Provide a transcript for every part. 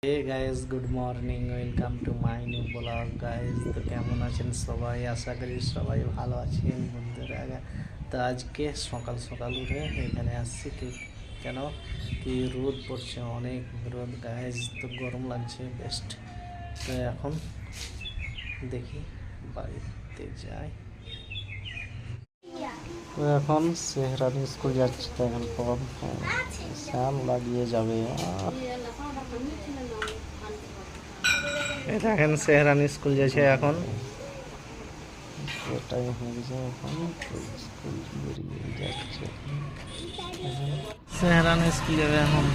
Hey guys, good morning, welcome to my new blog guys. তো কেমন আছেন সবাই? আশা করি সবাই ভালো আছেন বন্ধুরা। তো আজকে সকাল সকাল উঠে এখানে আসছি কেন কি রোদ পড়ছে, অনেক রোদ গাইজ, তো গরম লাগছে বেস্ট। তো এখন দেখি বাড়িতে যাই। তো এখন সেহরানি স্কুল যাচ্ছে, তো এখন কম শ্যাম লাগিয়ে যাবে। দেখেন সেহরানি স্কুল যাচ্ছে এখন, টাইম হয়ে গেছে এখন, স্কুল বেরিয়ে যাচ্ছে। সেহরানি স্কুল যাবে এখন,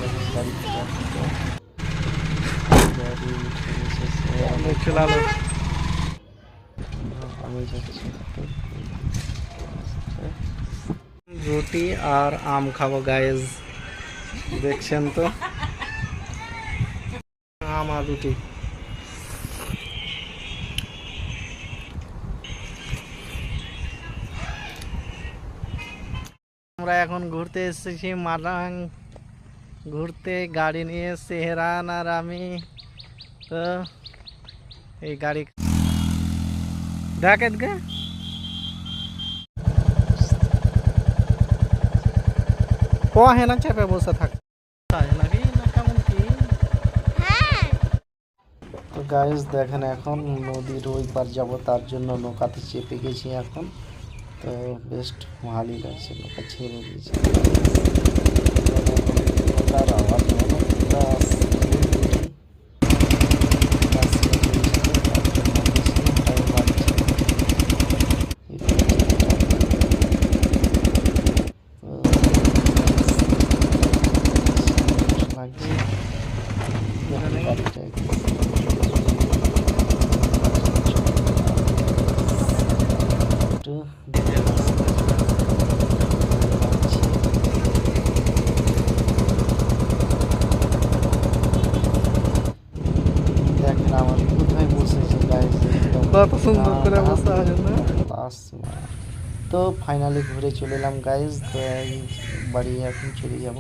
আমি যাচ্ছি। রুটি আর আম খাবো গাইজ, দেখছেন তো, আম আর রুটি। আমরা এখন ঘুরতে এসেছি মারাং, ঘুরতে গাড়ি নিয়ে সেহরান আর আমি। তো এই গাড়ি দেখেন গে কহে না চেপে বসে থাক নাকি না কেমন কি। তো গাইজ দেখেন এখন নদীর ওই পার যাবো, তার জন্য নৌকাতে চেপে গেছি এখন। তো বেস্ট ভালোই লাগছে, নৌকা ছেড়ে দিয়েছি। নৌকার আওয়াজ কত সুন্দর করে বসে আছে না। তো ফাইনালি ঘুরে চলে এলাম গাইজ, তো বাড়ি এখন চলে যাব।